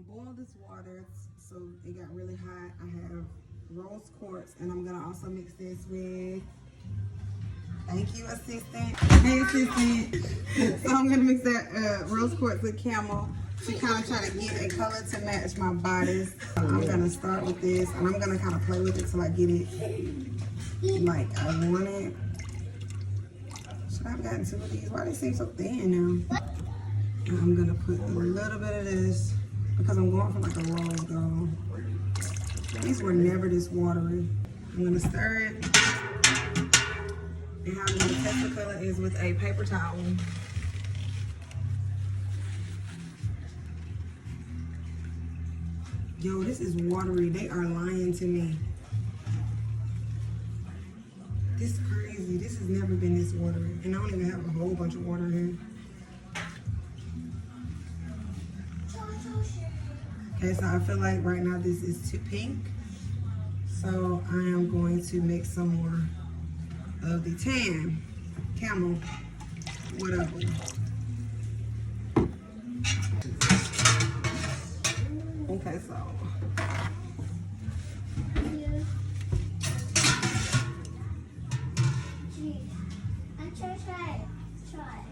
boil this water so it got really hot. I have rose quartz, and I'm gonna also mix this with, thank you, assistant. Hey, assistant. So I'm gonna mix that rose quartz with camel to kind of try to get a color to match my bodice. I'm gonna start with this, and I'm gonna kind of play with it till I get it like I want it. Should I have gotten two of these? Why do they seem so thin now? And I'm gonna put a little bit of this because I'm going for like a rose gold. These were never this watery. I'm gonna stir it. And how I'm gonna test the color is with a paper towel. Yo, this is watery. They are lying to me. This is crazy. This has never been this watery. And I don't even have a whole bunch of water here. Okay, so I feel like right now this is too pink. So I am going to make some more of the tan, camel, whatever. Okay, so. Try.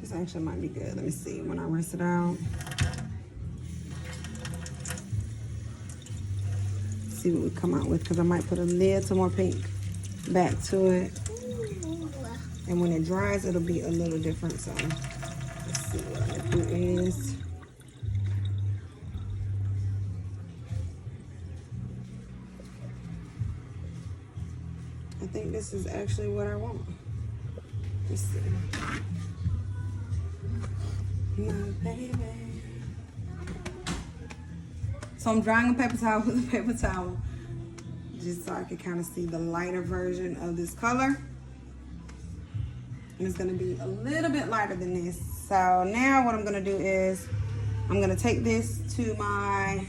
This actually might be good. Let me see when I rinse it out. See what we come out with, because I might put a little more pink back to it. And when it dries, it'll be a little different. So let's see what I'm gonna do is. I think this is actually what I want. Let's see. My baby. So I'm drying a paper towel with a paper towel, just so I can kind of see the lighter version of this color. And it's gonna be a little bit lighter than this. So now what I'm gonna do is, I'm gonna take this to my,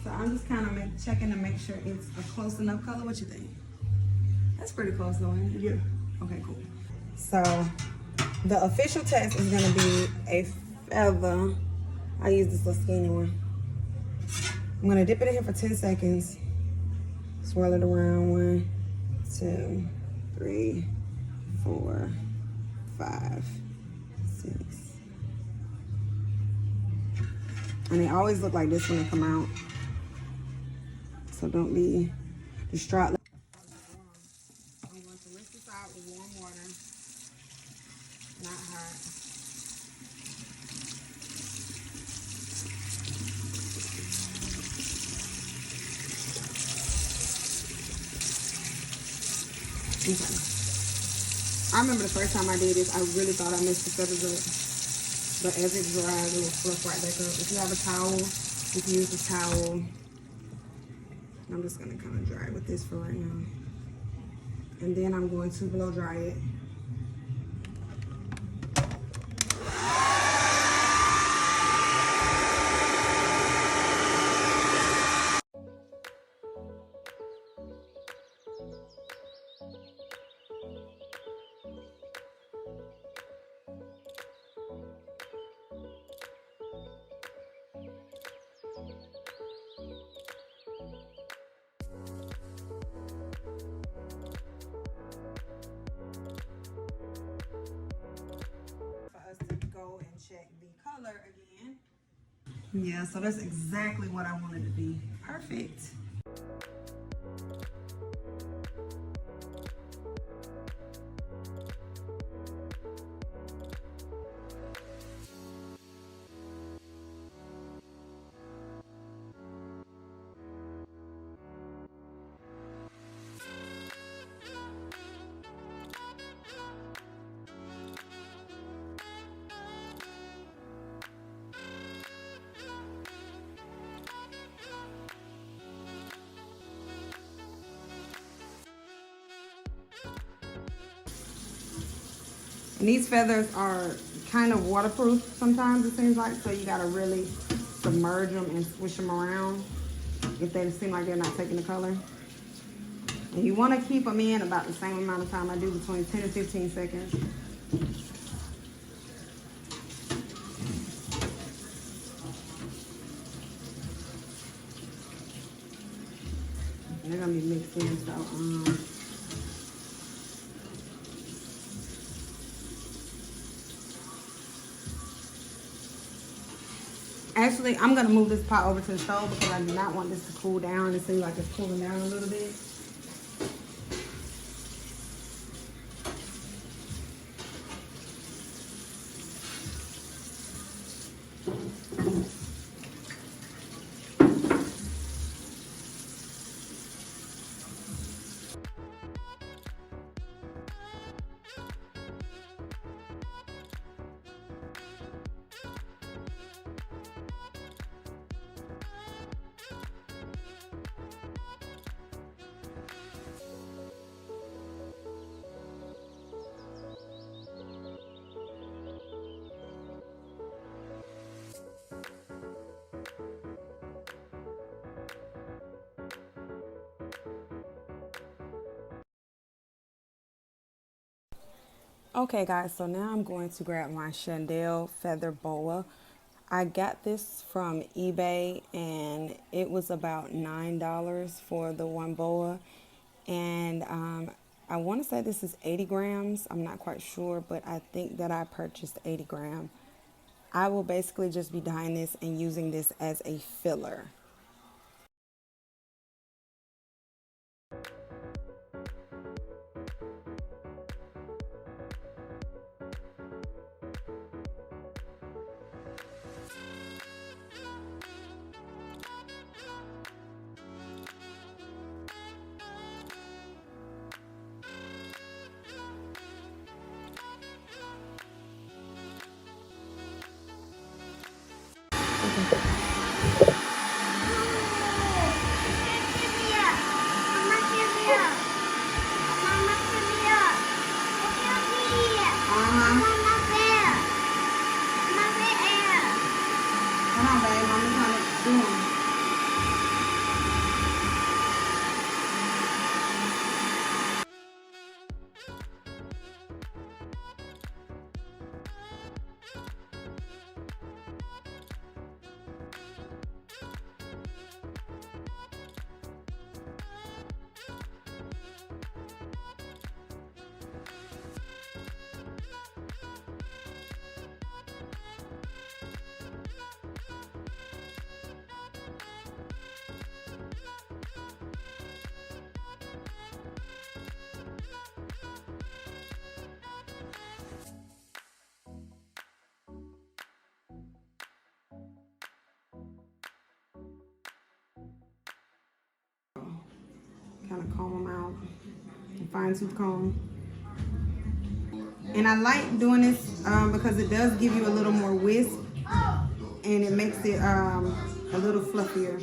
so I'm just kind of checking to make sure it's a close enough color. What you think? That's pretty close though, ain't it? Yeah. Okay, cool. So the official test is gonna be a feather. I use this little skinny one. I'm gonna dip it in here for 10 seconds. Swirl it around. 1, 2, 3, 4, 5, 6. And they always look like this when they come out. So don't be distraught. I'm going to rinse this out with warm water. Not hot. Okay. I remember the first time I did this, I really thought I messed the feathers up. But as it dries, it will fluff right back up. If you have a towel, you can use the towel. I'm just gonna kind of dry it with this for right now. And then I'm going to blow dry it. Go and check the color again. Yeah, so that's exactly what I wanted to be. Perfect. And these feathers are kind of waterproof sometimes, it seems like, so you gotta really submerge them and swish them around if they seem like they're not taking the color. And you wanna keep them in about the same amount of time. I do between 10 and 15 seconds. already mixed in, so actually, I'm gonna move this pot over to the stove because I do not want this to cool down. It seems like it's cooling down a little bit. Okay guys, so now I'm going to grab my chandelle feather boa. I got this from eBay and it was about $9 for the one boa. And I want to say this is 80 grams. I'm not quite sure, but I think that I purchased 80 gram. I will basically just be dyeing this and using this as a filler. Kind of comb them out, fine tooth comb. And I like doing this because it does give you a little more wisp and it makes it a little fluffier.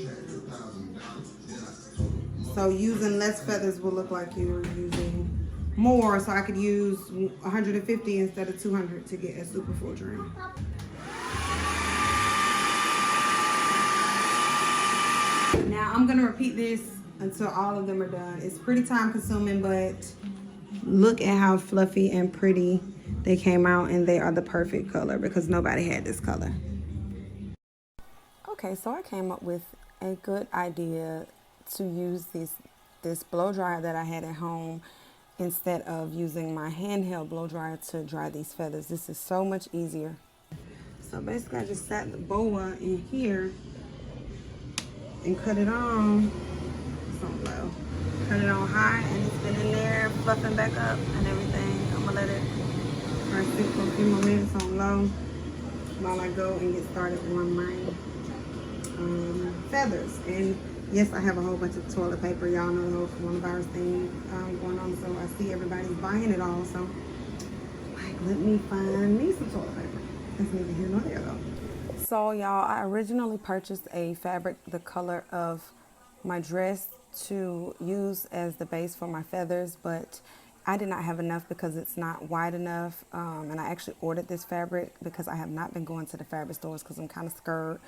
So using less feathers will look like you're using more, so I could use 150 instead of 200 to get a super full drain. Now I'm gonna repeat this until all of them are done. It's pretty time consuming, but look at how fluffy and pretty they came out, and they are the perfect color because nobody had this color. Okay, so I came up with a good idea to use this blow dryer that I had at home instead of using my handheld blow dryer to dry these feathers. This is so much easier. So basically I just sat the boa in here and cut it on low. Turn it on high, and it's been in there fluffing back up and everything. I'm gonna let it sit for a few more minutes on low while I go and get started on my feathers. And yes, I have a whole bunch of toilet paper. Y'all know the whole coronavirus thing going on, so I see everybody's buying it all. So like, let me find me some toilet paper. That's neither here nor there though. So y'all, I originally purchased a fabric the color of my dress to use as the base for my feathers, but I did not have enough because it's not wide enough, and I actually ordered this fabric because I have not been going to the fabric stores because I'm kind of scared.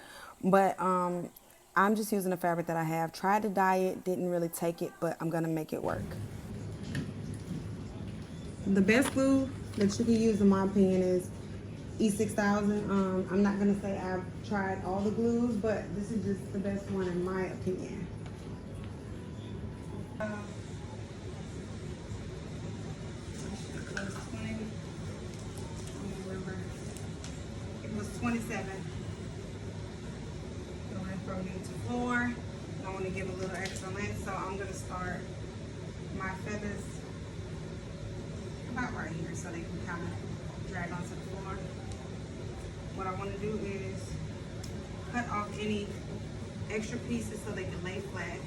But I'm just using the fabric that I have. Tried to dye it, didn't really take it, but I'm gonna make it work. The best glue that you can use, in my opinion, is E6000. I'm not gonna say I've tried all the glues, but this is just the best one in my opinion. It was 20. I don't remember. It was 27. Going from knee to floor. I want to give a little extra length, so I'm going to start my feathers about right here so they can kind of drag onto the floor. What I want to do is cut off any extra pieces so they can lay flat.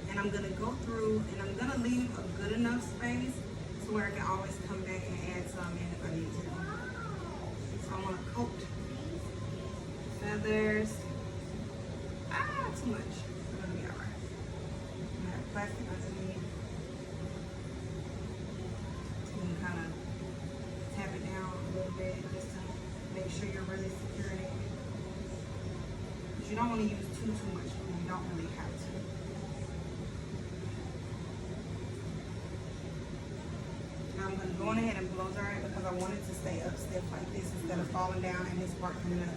And I'm going to go through and I'm going to leave a good enough space to where I can always come back and add some in if I need to. So I want to coat feathers. Too much. It's going to be alright. I have plastic underneath. So you can kind of tap it down a little bit just to make sure you're really securing it. But you don't want to use too much glue. You don't really have to. Now I'm going to go on ahead and blow dry it because I want it to stay up stiff like this instead of falling down and this part coming up.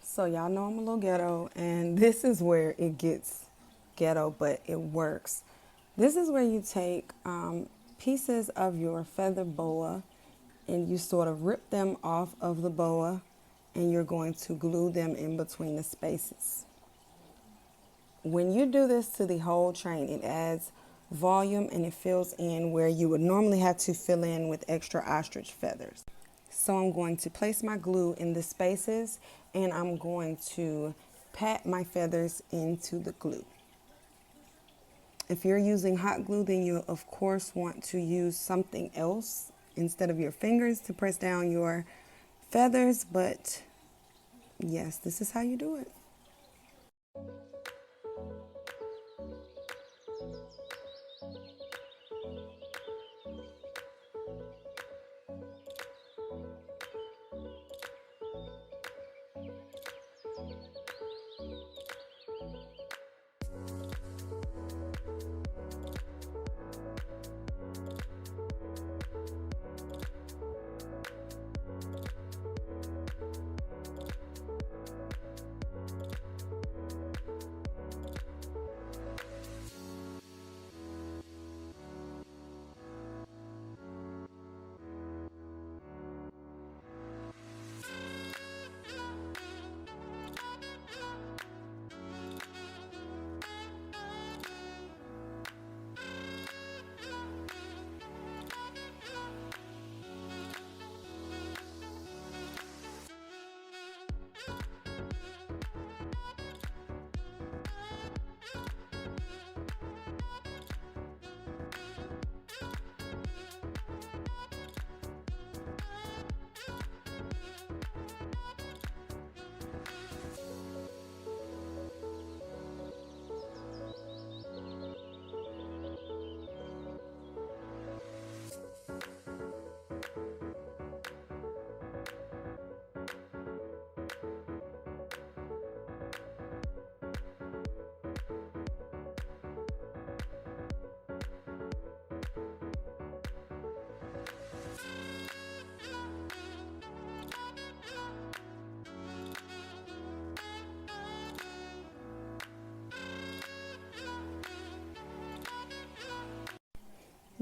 So y'all know I'm a little ghetto, and this is where it gets ghetto, but it works. This is where you take pieces of your feather boa and you sort of rip them off of the boa, and you're going to glue them in between the spaces. When you do this to the whole train, it adds volume and it fills in where you would normally have to fill in with extra ostrich feathers. So I'm going to place my glue in the spaces, and I'm going to pat my feathers into the glue. If you're using hot glue, then you of course want to use something else instead of your fingers to press down your feathers, but yes, this is how you do it.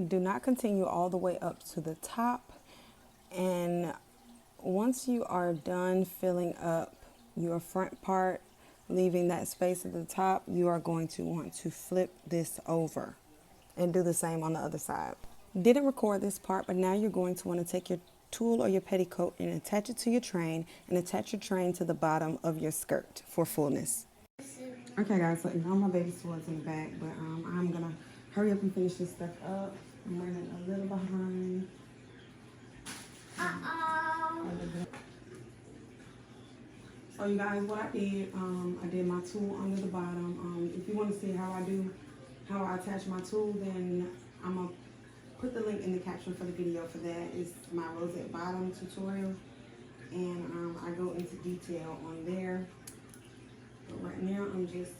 Do not continue all the way up to the top. And once you are done filling up your front part, leaving that space at the top, you are going to want to flip this over and do the same on the other side. Didn't record this part, but now you're going to want to take your tulle or your petticoat and attach it to your train, and attach your train to the bottom of your skirt for fullness. Okay guys, so all my baby swords in the back, but I'm gonna hurry up and finish this stuff up. I'm running a little behind. So you guys, what I did my tulle under the bottom. If you want to see how I attach my tulle, then I'm gonna put the link in the caption for the video for that. It's my rosette bottom tutorial, and I go into detail on there. But right now I'm just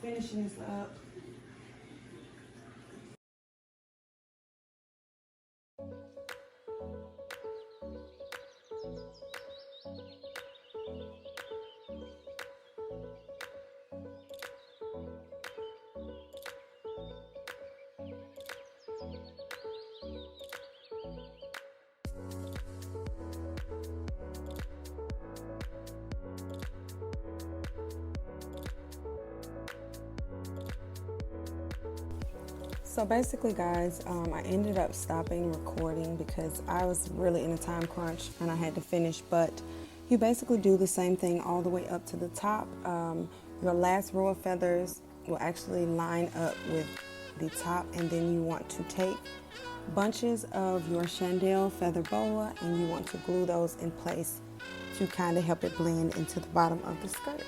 finishing this up. So basically guys, I ended up stopping recording because I was really in a time crunch and I had to finish, but you basically do the same thing all the way up to the top. Your last row of feathers will actually line up with the top, and then you want to take bunches of your chandelle feather boa and you want to glue those in place to kind of help it blend into the bottom of the skirt.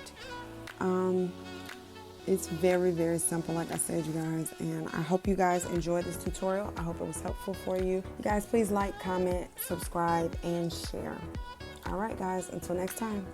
It's very, very simple, like I said, you guys, and I hope you guys enjoyed this tutorial. I hope it was helpful for you. You guys, please like, comment, subscribe, and share. All right, guys, until next time.